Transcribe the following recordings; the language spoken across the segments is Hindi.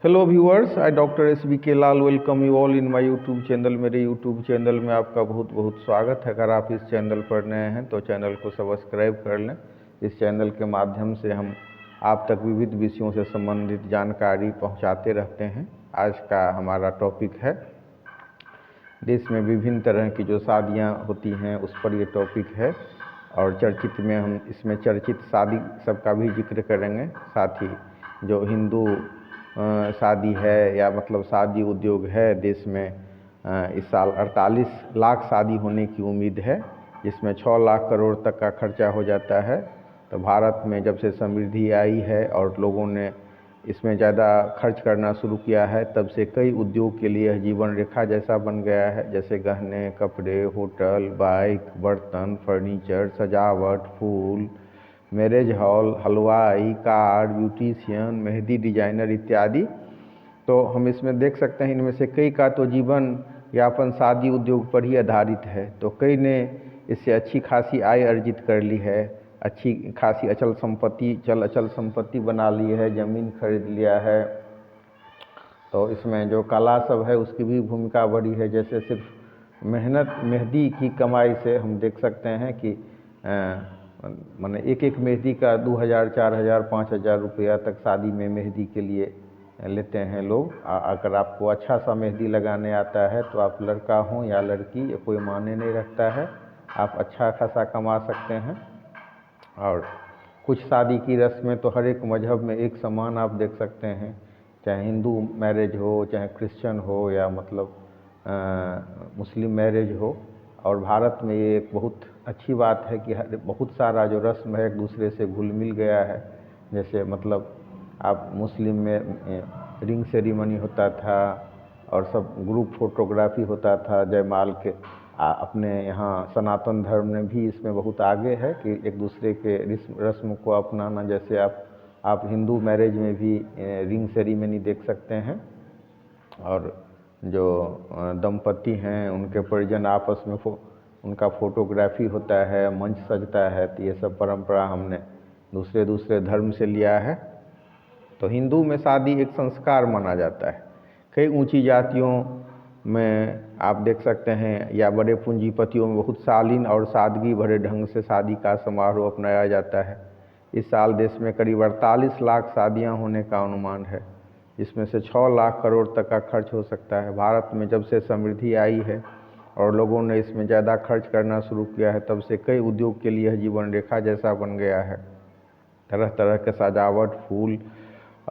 Hello viewers, I doctor SBK Lal welcome you all in my YouTube channel. मेरे यूट्यूब चैनल में आपका बहुत बहुत स्वागत है। अगर आप इस चैनल पर नए हैं तो चैनल को सब्सक्राइब कर लें। इस चैनल के माध्यम से हम आप तक विविध विषयों से संबंधित जानकारी पहुंचाते रहते हैं। आज का हमारा टॉपिक है देश में विभिन्न तरह की जो शादियां होती हैं उस पर ये टॉपिक है, और चर्चित में हम इसमें चर्चित शादी सबका भी जिक्र करेंगे। साथ ही जो हिंदू शादी है या मतलब शादी उद्योग है देश में, इस साल 48 लाख शादी होने की उम्मीद है, जिसमें 6 लाख करोड़ तक का खर्चा हो जाता है। तो भारत में जब से समृद्धि आई है और लोगों ने इसमें ज़्यादा खर्च करना शुरू किया है, तब से कई उद्योग के लिए जीवन रेखा जैसा बन गया है, जैसे गहने, कपड़े, होटल, बाइक, बर्तन, फर्नीचर, सजावट, फूल, मैरिज हॉल, हलवाई, कार, ब्यूटिशियन, मेहंदी डिजाइनर इत्यादि। तो हम इसमें देख सकते हैं इनमें से कई का तो जीवन यापन शादी उद्योग पर ही आधारित है। तो कई ने इससे अच्छी खासी आय अर्जित कर ली है, अच्छी खासी अचल संपत्ति बना ली है, ज़मीन खरीद लिया है। तो इसमें जो कला सब है उसकी भी भूमिका बड़ी है। जैसे सिर्फ मेहंदी की कमाई से हम देख सकते हैं कि माने एक मेहंदी का 2000, 4000, 5000 रुपया तक शादी में मेहंदी के लिए लेते हैं लोग। अगर आपको अच्छा सा मेहंदी लगाने आता है तो आप लड़का हो या लड़की, ये कोई मायने नहीं रखता है, आप अच्छा खासा कमा सकते हैं। और कुछ शादी की रस्में तो हर एक मजहब में एक समान आप देख सकते हैं, चाहे हिंदू मैरिज हो, चाहे क्रिश्चियन हो, या मतलब मुस्लिम मैरिज हो। और भारत में ये एक बहुत अच्छी बात है कि बहुत सारा जो रस्म है एक दूसरे से घुल मिल गया है। जैसे मतलब आप मुस्लिम में रिंग सेरिमनी होता था और सब ग्रुप फोटोग्राफी होता था जयमाल के। अपने यहाँ सनातन धर्म में भी इसमें बहुत आगे है कि एक दूसरे के रस्म को अपनाना। जैसे आप हिंदू मैरिज में भी रिंग सेरिमनी देख सकते हैं, और जो दंपति हैं उनके परिजन आपस में उनका फोटोग्राफी होता है, मंच सजता है। तो ये सब परंपरा हमने दूसरे धर्म से लिया है। तो हिंदू में शादी एक संस्कार माना जाता है। कई ऊंची जातियों में आप देख सकते हैं या बड़े पूंजीपतियों में बहुत शालीन और सादगी भरे ढंग से शादी का समारोह अपनाया जाता है। इस साल देश में करीब 48 लाख शादियां होने का अनुमान है, जिसमें से 6 लाख करोड़ तक का खर्च हो सकता है। भारत में जब से समृद्धि आई है और लोगों ने इसमें ज़्यादा खर्च करना शुरू किया है, तब से कई उद्योग के लिए जीवन रेखा जैसा बन गया है। तरह तरह के सजावट, फूल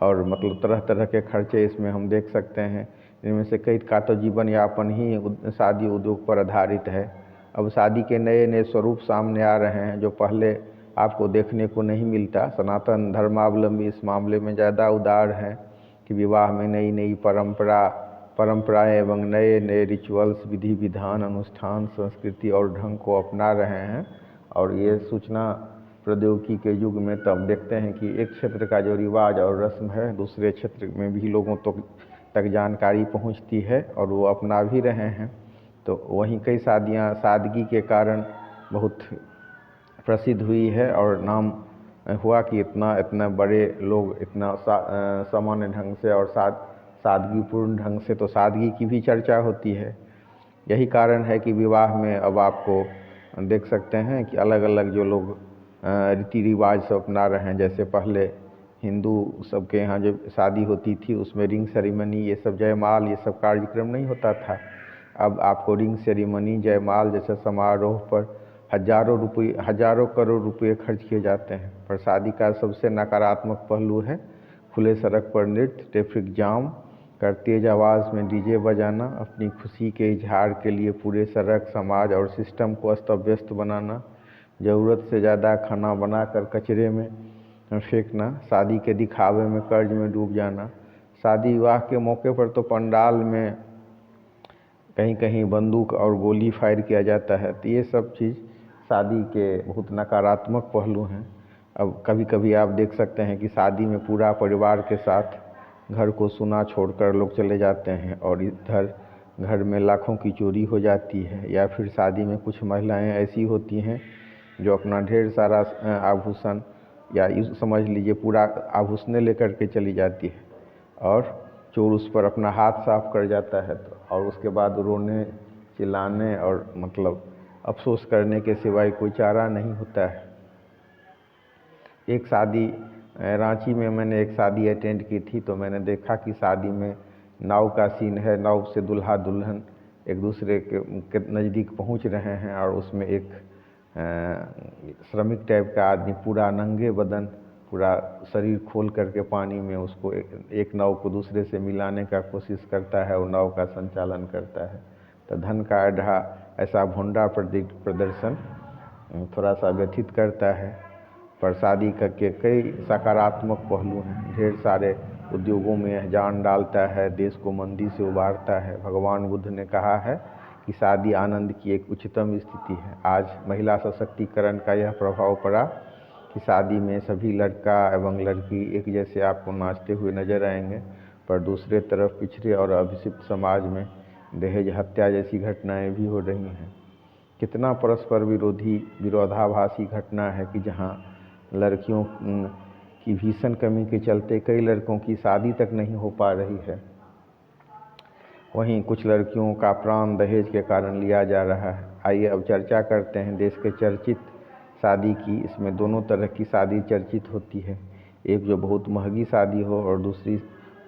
और मतलब तरह तरह के खर्चे इसमें हम देख सकते हैं। इनमें से कई का तो जीवन यापन ही शादी उद्योग पर आधारित है। अब शादी के नए नए स्वरूप सामने आ रहे हैं जो पहले आपको देखने को नहीं मिलता। सनातन धर्मावलंबी इस मामले में ज़्यादा उदार हैं कि विवाह में नई नई परंपराएं एवं नए नए रिचुअल्स, विधि विधान, अनुष्ठान, संस्कृति और ढंग को अपना रहे हैं। और ये सूचना प्रौद्योगिकी के युग में तब देखते हैं कि एक क्षेत्र का जो रिवाज और रस्म है दूसरे क्षेत्र में भी लोगों तक जानकारी पहुंचती है और वो अपना भी रहे हैं। तो वहीं कई शादियां सादगी के कारण बहुत प्रसिद्ध हुई है और नाम हुआ कि इतना बड़े लोग इतना सामान्य ढंग से और सादगीपूर्ण ढंग से, तो सादगी की भी चर्चा होती है। यही कारण है कि विवाह में अब आपको देख सकते हैं कि अलग अलग जो लोग रीति रिवाज से अपना रहे हैं। जैसे पहले हिंदू सबके यहाँ जो शादी होती थी उसमें रिंग सेरिमनी, ये सब जयमाल, ये सब कार्यक्रम नहीं होता था। अब आपको रिंग सेरिमनी, जयमाल जैसे समारोह पर हजारों करोड़ रुपए खर्च किए जाते हैं। पर शादी का सबसे नकारात्मक पहलू है खुले सड़क पर नृत्य, ट्रैफिक जाम कर तेज आवाज़ में डीजे बजाना, अपनी खुशी के इजहार के लिए पूरे सड़क, समाज और सिस्टम को अस्त व्यस्त बनाना, ज़रूरत से ज़्यादा खाना बनाकर कचरे में फेंकना, शादी के दिखावे में कर्ज में डूब जाना। शादी विवाह के मौके पर तो पंडाल में कहीं कहीं बंदूक और गोली फायर किया जाता है। तो ये सब चीज़ शादी के बहुत नकारात्मक पहलू हैं। अब कभी कभी आप देख सकते हैं कि शादी में पूरा परिवार के साथ घर को सुना छोड़कर लोग चले जाते हैं और इधर घर में लाखों की चोरी हो जाती है। या फिर शादी में कुछ महिलाएं ऐसी होती हैं जो अपना ढेर सारा आभूषण या समझ लीजिए पूरा आभूषण लेकर के चली जाती है और चोर उस पर अपना हाथ साफ कर जाता है तो, और उसके बाद रोने चिल्लाने और मतलब अफसोस करने के सिवाय कोई चारा नहीं होता है। एक शादी रांची में मैंने एक शादी अटेंड की थी, तो मैंने देखा कि शादी में नाव का सीन है। नाव से दूल्हा दुल्हन एक दूसरे के नज़दीक पहुंच रहे हैं और उसमें एक श्रमिक टाइप का आदमी पूरा नंगे बदन, पूरा शरीर खोल करके पानी में उसको एक नाव को दूसरे से मिलाने का कोशिश करता है और नाव का संचालन करता है। तो धन का आधा ऐसा भोंडा प्रदर्शन थोड़ा सा व्यथित करता है। पर शादी के कई सकारात्मक पहलू हैं। ढेर सारे उद्योगों में जान डालता है, देश को मंदी से उबारता है। भगवान बुद्ध ने कहा है कि शादी आनंद की एक उच्चतम स्थिति है। आज महिला सशक्तिकरण का यह प्रभाव पड़ा कि शादी में सभी लड़का एवं लड़की एक जैसे आपको नाचते हुए नजर आएंगे, पर दूसरे तरफ पिछड़े और अभिशिक्त समाज में दहेज हत्या जैसी घटनाएं भी हो रही हैं। कितना परस्पर विरोधाभासी घटना है कि जहां लड़कियों की भीषण कमी के चलते कई लड़कों की शादी तक नहीं हो पा रही है। वहीं कुछ लड़कियों का प्राण दहेज के कारण लिया जा रहा है। आइए अब चर्चा करते हैं देश के चर्चित शादी की। इसमें दोनों तरह की शादी चर्चित होती है, एक जो बहुत महंगी शादी हो और दूसरी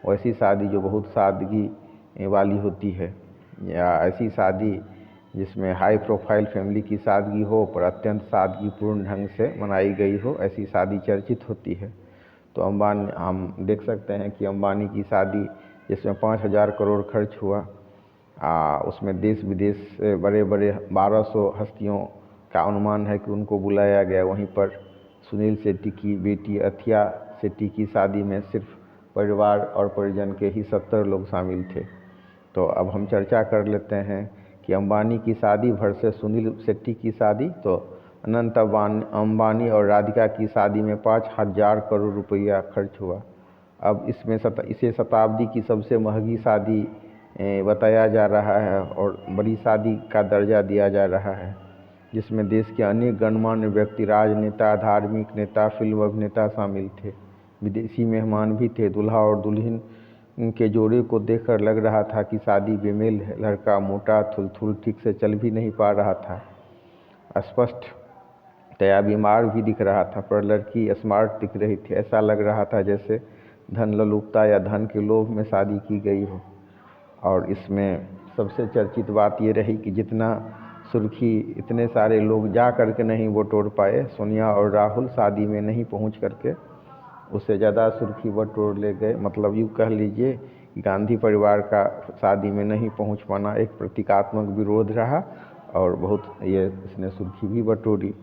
वैसी शादी जो बहुत सादगी वाली होती है, या ऐसी शादी जिसमें हाई प्रोफाइल फैमिली की सादगी हो पर अत्यंत सादगीपूर्ण ढंग से मनाई गई हो, ऐसी शादी चर्चित होती है। तो अंबानी, हम देख सकते हैं कि अंबानी की शादी जिसमें 5,000 करोड़ खर्च हुआ, उसमें देश विदेश से बड़े बड़े 1200 हस्तियों का अनुमान है कि उनको बुलाया गया। वहीं पर सुनील शेट्टी की बेटी अथिया शेट्टी की शादी में सिर्फ परिवार और परिजन के ही 70 लोग शामिल थे। तो अब हम चर्चा कर लेते हैं कि अंबानी की शादी वर्सेस सुनील शेट्टी की शादी। तो अनंत अंबानी और राधिका की शादी में 5,000 करोड़ रुपया खर्च हुआ। अब इसमें इसे शताब्दी की सबसे महंगी शादी बताया जा रहा है और बड़ी शादी का दर्जा दिया जा रहा है, जिसमें देश के अनेक गणमान्य व्यक्ति, राजनेता, धार्मिक नेता, फिल्म अभिनेता शामिल थे। विदेशी मेहमान भी थे। दूल्हा और दुल्हन के जोड़े को देखकर लग रहा था कि शादी बेमेल है। लड़का मोटा थुलथुल ठीक से चल भी नहीं पा रहा था, स्पष्टतया बीमार भी दिख रहा था, पर लड़की स्मार्ट दिख रही थी। ऐसा लग रहा था जैसे धन ललुपता या धन के लोभ में शादी की गई हो। और इसमें सबसे चर्चित बात ये रही कि जितना सुर्खी इतने सारे लोग जा करके नहीं वो तोड़ पाए, सोनिया और राहुल शादी में नहीं पहुंच करके उससे ज़्यादा सुर्खी बटोर ले गए। मतलब यूँ कह लीजिए कि गांधी परिवार का शादी में नहीं पहुंच पाना एक प्रतीकात्मक विरोध रहा और बहुत ये इसने सुर्खी भी बटोरी।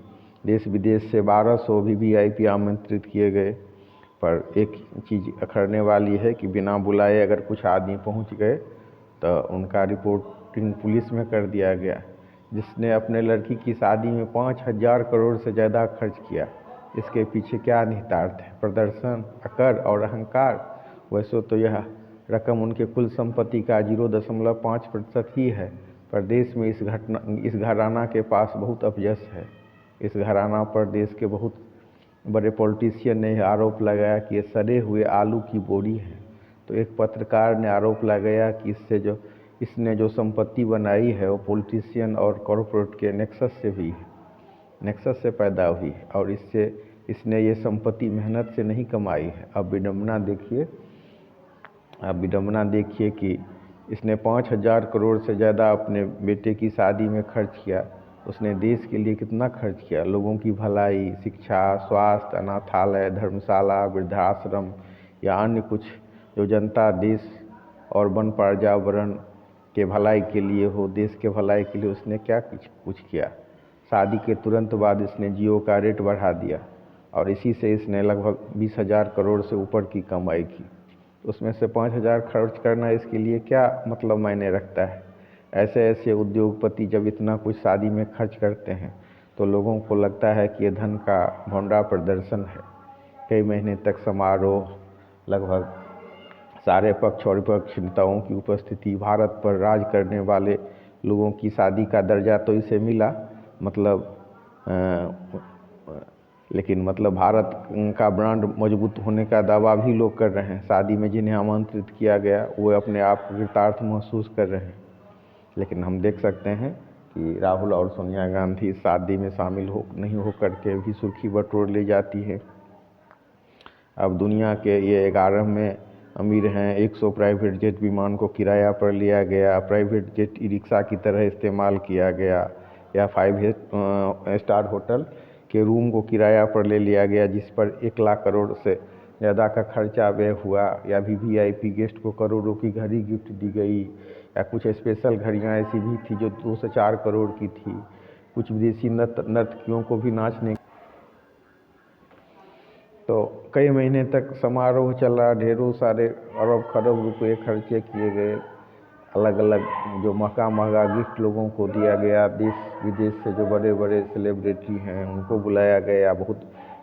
देश विदेश से 1200 VIP आमंत्रित किए गए, पर एक चीज़ अखरने वाली है कि बिना बुलाए अगर कुछ आदमी पहुंच गए तो उनका रिपोर्टिंग पुलिस में कर दिया गया। जिसने अपने लड़की की शादी में 5,000 करोड़ से ज़्यादा खर्च किया, इसके पीछे क्या निहितार्थ है? प्रदर्शन, अकड़ और अहंकार? वैसे तो यह रकम उनके कुल संपत्ति का 0.5% ही है, पर देश में इस घराना के पास बहुत अपयश है। इस घराना पर देश के बहुत बड़े पॉलिटिशियन ने आरोप लगाया कि ये सड़े हुए आलू की बोरी है। तो एक पत्रकार ने आरोप लगाया कि इसने जो संपत्ति बनाई है वो पॉलिटिशियन और कॉरपोरेट के नेक्सस से पैदा हुई है और इसने ये संपत्ति मेहनत से नहीं कमाई है। अब विडम्बना देखिए कि इसने 5,000 करोड़ से ज़्यादा अपने बेटे की शादी में खर्च किया। उसने देश के लिए कितना खर्च किया? लोगों की भलाई, शिक्षा, स्वास्थ्य, अनाथालय, धर्मशाला, वृद्धाश्रम या अन्य कुछ जो जनता, देश और वन पर्यावरण के भलाई के लिए हो, देश के भलाई के लिए उसने क्या कुछ किया? शादी के तुरंत बाद इसने जियो का रेट बढ़ा दिया और इसी से इसने लगभग 20,000 करोड़ से ऊपर की कमाई की। उसमें से 5,000 खर्च करना इसके लिए क्या मतलब मायने रखता है? ऐसे उद्योगपति जब इतना कुछ शादी में खर्च करते हैं तो लोगों को लगता है कि ये धन का भोंडा प्रदर्शन है। कई महीने तक समारोह, लगभग सारे पक्ष और विपक्ष नेताओं की उपस्थिति, भारत पर राज करने वाले लोगों की शादी का दर्जा तो इसे मिला। मतलब लेकिन मतलब भारत का ब्रांड मजबूत होने का दावा भी लोग कर रहे हैं। शादी में जिन्हें आमंत्रित किया गया वो अपने आप को कृतार्थ महसूस कर रहे हैं। लेकिन हम देख सकते हैं कि राहुल और सोनिया गांधी शादी में शामिल नहीं हो करके भी सुर्खी बटोर ले जाती है। अब दुनिया के ये 11वें अमीर हैं। 100 प्राइवेट जेट विमान को किराया पर लिया गया, प्राइवेट जेट ई रिक्शा की तरह इस्तेमाल किया गया, या 5 स्टार होटल के रूम को किराया पर ले लिया गया जिस पर 1 लाख करोड़ से ज़्यादा का खर्चा व्यय हुआ, या भी VIP गेस्ट को करोड़ों की घड़ी गिफ्ट दी गई, या कुछ स्पेशल घड़ियाँ ऐसी भी थी जो 2 से 4 करोड़ की थी। कुछ विदेशी नर्तकियों को भी नाचने, तो कई महीने तक समारोह चला, ढेरों सारे अरब खरब रुपए खर्चे किए गए, अलग अलग जो महंगा गिफ्ट लोगों को दिया गया, देश विदेश से जो बड़े बड़े सेलिब्रिटी हैं उनको बुलाया गया, बहुत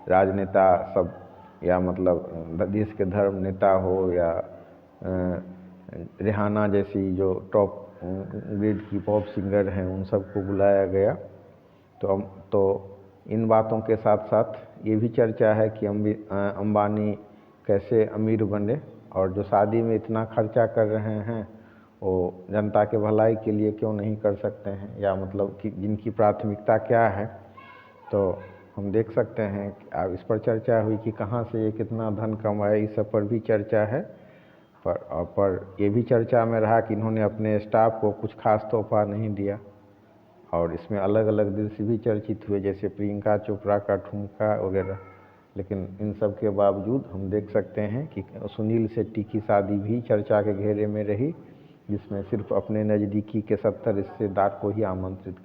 राजनेता सब, या मतलब देश के धर्म नेता हो, या रिहाना जैसी जो टॉप ग्रेड की पॉप सिंगर हैं उन सबको बुलाया गया। तो इन बातों के साथ साथ ये भी चर्चा है कि अंबानी कैसे अमीर बने, और जो शादी में इतना खर्चा कर रहे हैं वो जनता के भलाई के लिए क्यों नहीं कर सकते हैं, या मतलब कि जिनकी प्राथमिकता क्या है। तो हम देख सकते हैं कि अब इस पर चर्चा हुई कि कहाँ से ये कितना धन कमाए, इस सब पर भी चर्चा है। पर ये भी चर्चा में रहा कि इन्होंने अपने स्टाफ को कुछ खास तोहफा नहीं दिया, और इसमें अलग अलग दृश्य भी चर्चित हुए, जैसे प्रियंका चोपड़ा का ठुमका वगैरह। लेकिन इन सब के बावजूद हम देख सकते हैं कि सुनील शेट्टी की शादी भी चर्चा के घेरे में रही, जिसमें सिर्फ अपने नज़दीकी के 70 रिश्तेदार को ही आमंत्रित किया।